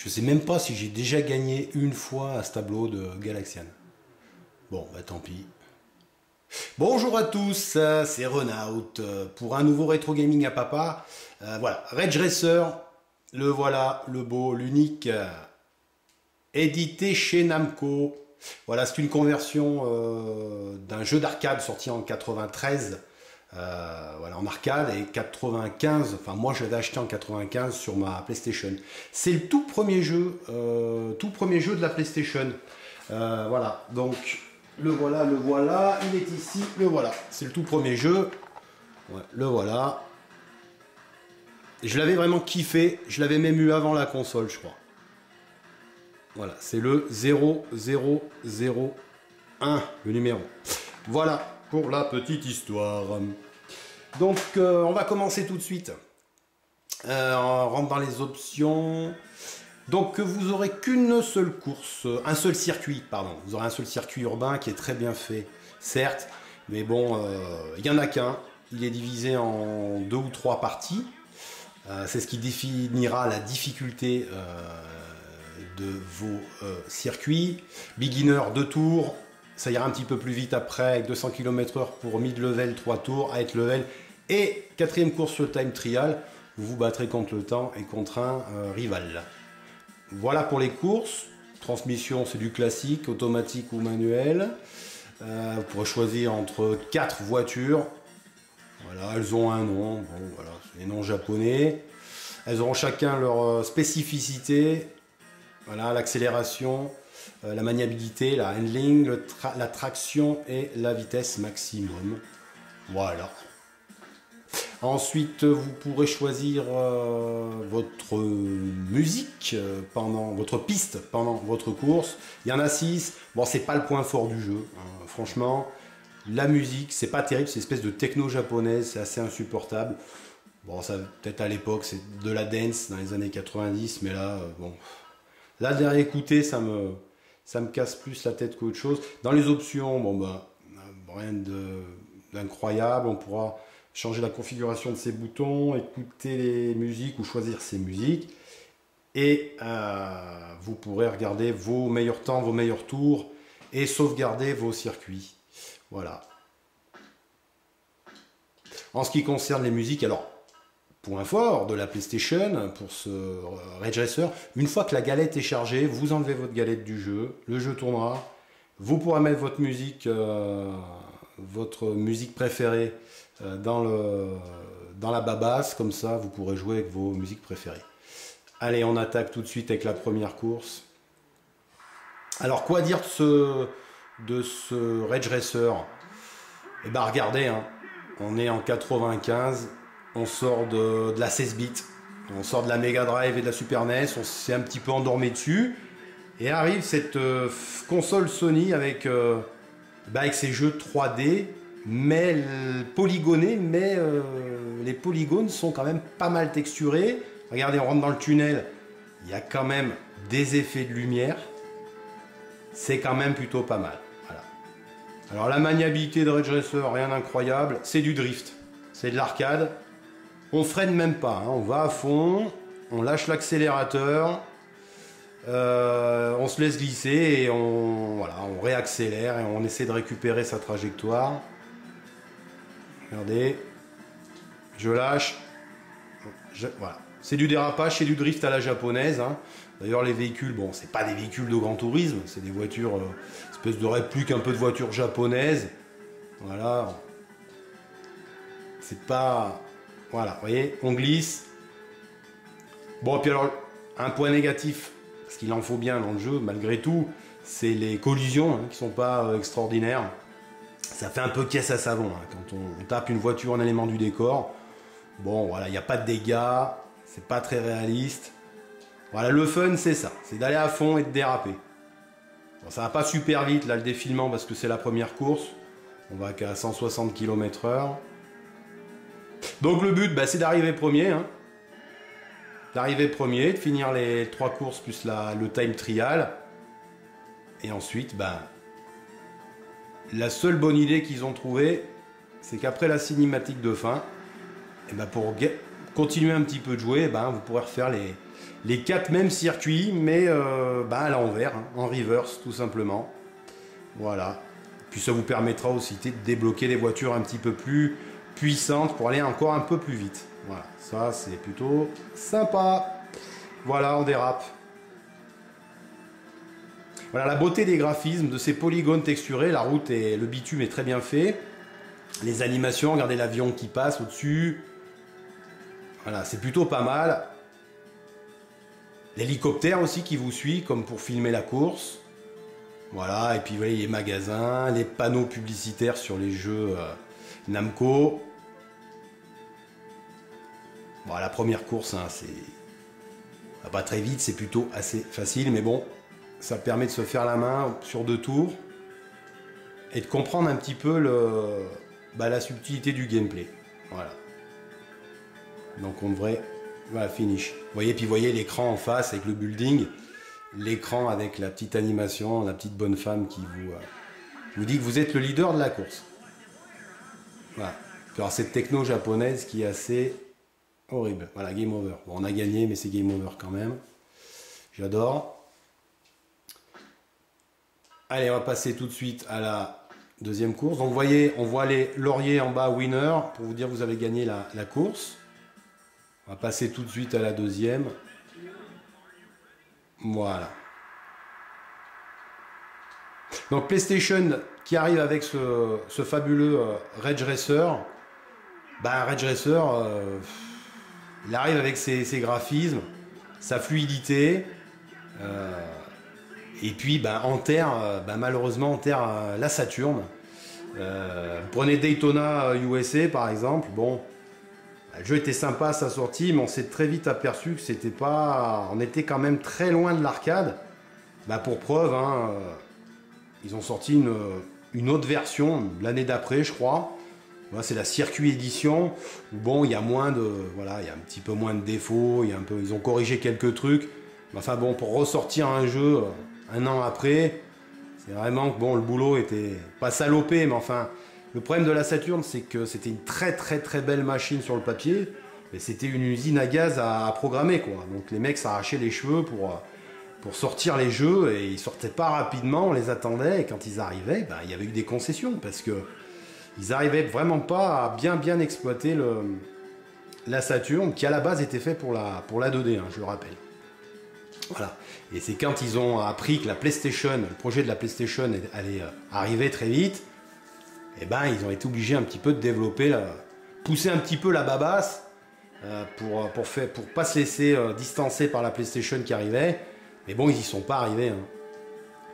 Je sais même pas si j'ai déjà gagné une fois à ce tableau de Galaxian. Bon, bah tant pis. Bonjour à tous, c'est Renault pour un nouveau rétro gaming à papa. Voilà, Ridge Racer, le voilà, le beau, l'unique, édité chez Namco. Voilà, c'est une conversion d'un jeu d'arcade sorti en 93, voilà, en arcade, et 95, enfin moi je l'avais acheté en 95 sur ma PlayStation. C'est le tout premier jeu de la PlayStation. Voilà, donc le voilà, il est ici, le voilà. C'est le tout premier jeu, ouais, le voilà. Je l'avais vraiment kiffé, je l'avais même eu avant la console, je crois. Voilà, c'est le 0001, le numéro. Voilà pour la petite histoire. Donc, on va commencer tout de suite. On rentre dans les options. Donc, vous aurez qu'une seule course, un seul circuit, pardon. Vous aurez un seul circuit urbain qui est très bien fait, certes. Mais bon, il n'y en a qu'un. Il est divisé en 2 ou 3 parties. C'est ce qui définira la difficulté de vos circuits. Beginner 2 tours, ça ira un petit peu plus vite après avec 200 km/h pour mid-level 3 tours, high level, et 4e course sur le time trial, vous vous battrez contre le temps et contre un rival. Voilà pour les courses. Transmission, c'est du classique, automatique ou manuel. Vous pourrez choisir entre 4 voitures. Voilà, elles ont un nom, bon, voilà, c'est des noms japonais. Elles auront chacun leur spécificité. Voilà, l'accélération, la maniabilité, la handling, la traction et la vitesse maximum. Voilà. Ensuite, vous pourrez choisir votre musique pendant votre piste pendant votre course. Il y en a 6. Bon, c'est pas le point fort du jeu, hein. Franchement, la musique, c'est pas terrible, c'est une espèce de techno japonaise, c'est assez insupportable. Bon, ça peut-être à l'époque, c'est de la dance dans les années 90, mais là, bon. Là, derrière écouter, ça me casse plus la tête qu'autre chose. Dans les options, bon bah, rien d'incroyable. On pourra changer la configuration de ses boutons, écouter les musiques ou choisir ses musiques. Et vous pourrez regarder vos meilleurs temps, vos meilleurs tours et sauvegarder vos circuits. Voilà. En ce qui concerne les musiques, alors, point fort de la PlayStation pour ce Ridge Racer, une fois que la galette est chargée, vous enlevez votre galette du jeu, le jeu tournera, vous pourrez mettre votre musique préférée dans la babasse, comme ça vous pourrez jouer avec vos musiques préférées. Allez, on attaque tout de suite avec la première course. Alors, quoi dire de ce Ridge Racer? Eh ben regardez, hein, on est en 95. On sort de la 16 bits, on sort de la Mega Drive et de la Super NES, on s'est un petit peu endormi dessus, et arrive cette console Sony avec ses jeux 3D, mais polygonés, mais les polygones sont quand même pas mal texturés. Regardez, on rentre dans le tunnel, il y a quand même des effets de lumière, c'est quand même plutôt pas mal. Voilà. Alors la maniabilité de Ridge Racer, rien d'incroyable, c'est du drift, c'est de l'arcade. On freine même pas, hein. On va à fond, on lâche l'accélérateur, on se laisse glisser et on réaccélère et on essaie de récupérer sa trajectoire. Regardez, je lâche, voilà. C'est du dérapage, c'est du drift à la japonaise, hein. D'ailleurs les véhicules, bon, c'est pas des véhicules de grand tourisme, c'est des voitures, espèce de réplique un peu de voitures japonaises. Voilà, c'est pas... Voilà, vous voyez, on glisse. Bon, et puis alors, un point négatif, parce qu'il en faut bien dans le jeu, malgré tout, c'est les collisions, hein, qui sont pas extraordinaires. Ça fait un peu caisse à savon, hein, quand on tape une voiture en élément du décor. Bon, voilà, il n'y a pas de dégâts, c'est pas très réaliste. Voilà, le fun, c'est ça, c'est d'aller à fond et de déraper. Bon, ça va pas super vite, là, le défilement, parce que c'est la première course. On va qu'à 160 km/h. Donc le but, c'est d'arriver premier, hein. D'arriver premier, de finir les 3 courses plus le time trial. Et ensuite, la seule bonne idée qu'ils ont trouvée, c'est qu'après la cinématique de fin, et pour continuer un petit peu de jouer, vous pourrez refaire les 4 mêmes circuits, mais à l'envers, hein, en reverse tout simplement. Voilà. Puis ça vous permettra aussi de débloquer des voitures un petit peu plus puissantes pour aller encore un peu plus vite. Voilà, ça c'est plutôt sympa. Voilà, on dérape. Voilà la beauté des graphismes, de ces polygones texturés. La route et le bitume est très bien fait. Les animations, regardez l'avion qui passe au-dessus. Voilà, c'est plutôt pas mal. L'hélicoptère aussi qui vous suit, comme pour filmer la course. Voilà, et puis vous voyez les magasins, les panneaux publicitaires sur les jeux Namco. Bon, la première course, hein, ça va pas très vite, c'est plutôt assez facile, mais bon, ça permet de se faire la main sur 2 tours et de comprendre un petit peu la subtilité du gameplay. Voilà. Donc on devrait... Voilà, finish. Vous voyez, puis vous voyez l'écran en face avec le building, l'écran avec la petite animation, la petite bonne femme qui vous dit que vous êtes le leader de la course. Voilà. Puis alors cette techno japonaise qui est assez horrible. Voilà, game over. Bon, on a gagné, mais c'est game over quand même. J'adore. Allez, on va passer tout de suite à la deuxième course. Donc vous voyez, on voit les lauriers en bas, winner, pour vous dire que vous avez gagné la course. On va passer tout de suite à la deuxième. Voilà. Donc PlayStation qui arrive avec ce fabuleux Ridge Racer. Ridge Racer, il arrive avec ses graphismes, sa fluidité. Et puis malheureusement enterre la Saturn. Prenez Daytona USA par exemple. Bon, le jeu était sympa à sa sortie, mais on s'est très vite aperçu que c'était pas... On était quand même très loin de l'arcade. Pour preuve, hein, ils ont sorti une autre version l'année d'après, je crois. Voilà, c'est la Circuit Edition. Bon, il y a moins de... Voilà, il y a un petit peu moins de défauts. Ils ont corrigé quelques trucs. Enfin bon, pour ressortir un jeu un an après, c'est vraiment que bon, le boulot était pas salopé, mais enfin... Le problème de la Saturn, c'est que c'était une très très très belle machine sur le papier, mais c'était une usine à gaz à programmer, quoi. Donc les mecs s'arrachaient les cheveux pour sortir les jeux, et ils sortaient pas rapidement, on les attendait, et quand ils arrivaient, il y avait eu des concessions, parce que ils arrivaient vraiment pas à bien exploiter la Saturn, qui à la base était fait pour la 2D, hein, je le rappelle. Voilà. Et c'est quand ils ont appris que le projet de la PlayStation allait arriver très vite, ils ont été obligés un petit peu de développer, pousser un petit peu la babasse pour pas se laisser distancer par la PlayStation qui arrivait. Mais bon, ils y sont pas arrivés. Hein.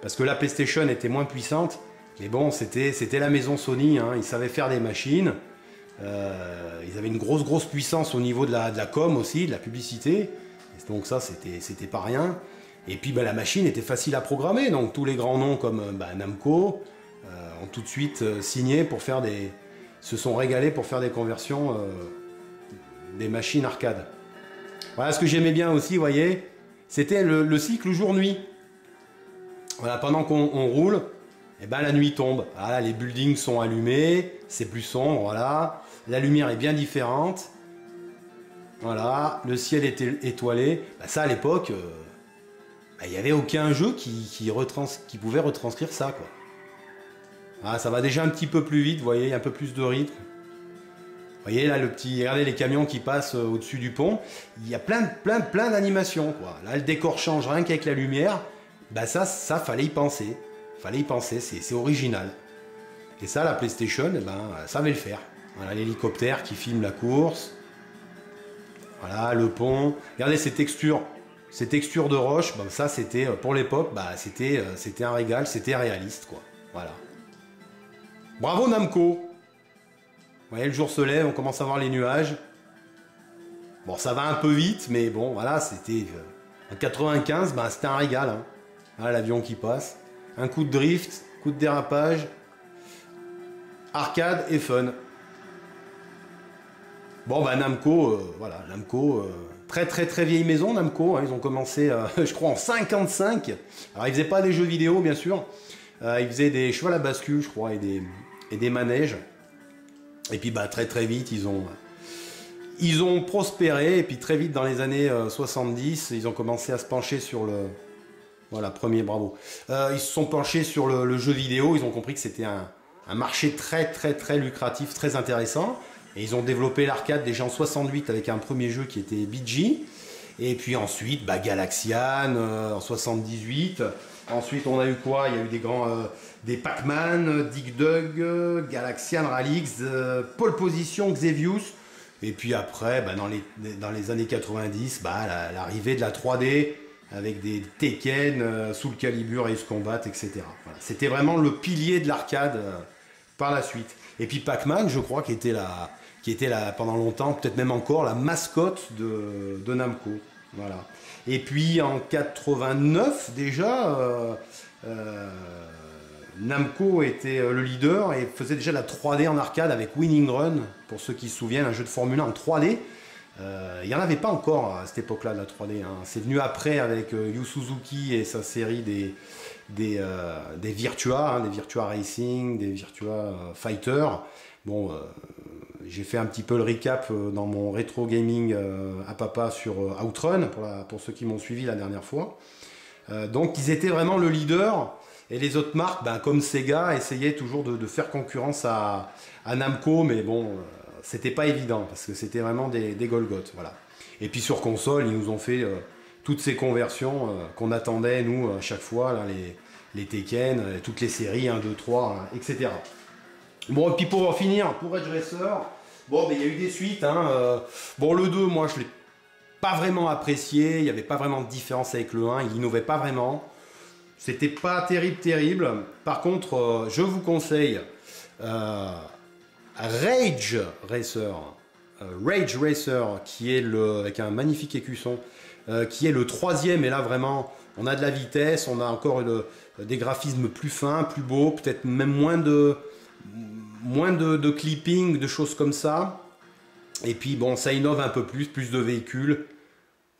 Parce que la PlayStation était moins puissante. Mais bon, c'était la maison Sony. Hein. Ils savaient faire des machines. Ils avaient une grosse puissance au niveau de la com aussi, de la publicité. Et donc ça, c'était pas rien. Et puis la machine était facile à programmer. Donc tous les grands noms comme Namco... ont tout de suite signé pour faire se sont régalés pour faire des conversions des machines arcade. Voilà ce que j'aimais bien aussi, vous voyez, c'était le cycle jour-nuit. Voilà, pendant qu'on roule, la nuit tombe. Voilà, les buildings sont allumés, c'est plus sombre, voilà. La lumière est bien différente. Voilà, le ciel est étoilé. Ça à l'époque, il n'y avait aucun jeu qui pouvait retranscrire ça, quoi. Ah, ça va déjà un petit peu plus vite, vous voyez, un peu plus de rythme. Vous voyez là, regardez les camions qui passent au-dessus du pont. Il y a plein d'animations, quoi. Là, le décor change rien qu'avec la lumière. Ça, fallait y penser. Fallait y penser, c'est original. Et ça, la PlayStation, savait le faire. Voilà, l'hélicoptère qui filme la course. Voilà, le pont. Regardez ces textures de roche. Ça, c'était, pour l'époque, c'était un régal, c'était réaliste, quoi. Voilà. Bravo Namco. Vous voyez, le jour se lève, on commence à voir les nuages. Bon, ça va un peu vite, mais bon, voilà, c'était... En 95, c'était un régal. Hein. Voilà, l'avion qui passe. Un coup de drift, coup de dérapage. Arcade et fun. Bon, Namco, voilà, Namco... très vieille maison, Namco. Hein, ils ont commencé, je crois, en 55. Alors, ils faisaient pas des jeux vidéo, bien sûr. Ils faisaient des chevaux à la bascule, je crois, et des manèges. Et puis très vite, ils ont Ils ont prospéré et puis très vite dans les années 70, ils ont commencé à se pencher sur le... Voilà, premier, bravo. Ils se sont penchés sur le jeu vidéo, ils ont compris que c'était un marché très lucratif, très intéressant. Et ils ont développé l'arcade déjà en 68 avec un premier jeu qui était BG. Et puis ensuite, bah, Galaxian en 78. Ensuite, on a eu quoi? Il y a eu des grands... des Pac-Man, Dig Dug, Galaxian, Ralix, Pole Position, Xevious. Et puis après, bah, dans les années 90, bah, l'arrivée de la 3D avec des Tekken, Soul Calibur, Ace Combat, etc. Voilà. C'était vraiment le pilier de l'arcade par la suite. Et puis Pac-Man, je crois, qui était là pendant longtemps, peut-être même encore, la mascotte de Namco. Voilà. Et puis en 89 déjà, Namco était le leader et faisait déjà la 3D en arcade avec Winning Run, pour ceux qui se souviennent, un jeu de Formule 1 en 3D. Il n'y en avait pas encore à cette époque-là de la 3D. Hein. C'est venu après avec Yu Suzuki et sa série des Virtua, hein, des Virtua Racing, des Virtua Fighter. Bon, j'ai fait un petit peu le recap dans mon rétro gaming à papa sur Outrun, pour ceux qui m'ont suivi la dernière fois. Donc ils étaient vraiment le leader. Et les autres marques, ben, comme Sega, essayaient toujours de faire concurrence à Namco, mais bon, c'était pas évident, parce que c'était vraiment des Golgoth, voilà. Et puis sur console, ils nous ont fait toutes ces conversions qu'on attendait, nous, à chaque fois, là, les Tekken, toutes les séries, 1, 2, 3, etc. Bon, et puis pour finir, pour Edge Racer, bon, ben, il y a eu des suites, hein, bon, le 2, moi, je l'ai pas vraiment apprécié, il n'y avait pas vraiment de différence avec le 1, il innovait pas vraiment. C'était pas terrible. Par contre, je vous conseille Rage Racer, qui est avec un magnifique écusson, qui est le troisième. Et là vraiment, on a de la vitesse, on a encore des graphismes plus fins, plus beaux, peut-être même moins de clipping, de choses comme ça. Et puis bon, ça innove un peu plus de véhicules.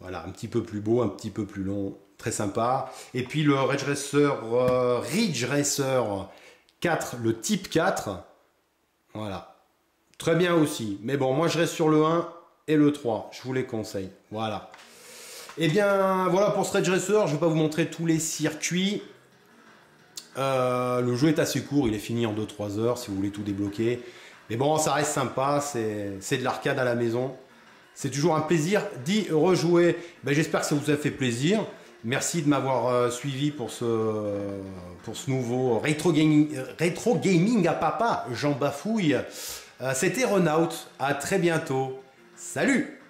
Voilà, un petit peu plus beau, un petit peu plus long. Très sympa. Et puis le Ridge Racer 4, le type 4. Voilà. Très bien aussi. Mais bon, moi je reste sur le 1 et le 3. Je vous les conseille. Voilà. Et bien, voilà pour ce Ridge Racer. Je ne vais pas vous montrer tous les circuits. Le jeu est assez court. Il est fini en 2-3 heures si vous voulez tout débloquer. Mais bon, ça reste sympa. C'est de l'arcade à la maison. C'est toujours un plaisir d'y rejouer. Ben, j'espère que ça vous a fait plaisir. Merci de m'avoir suivi pour ce nouveau rétro gaming à papa, Jean Bafouille. C'était Renault. À très bientôt. Salut!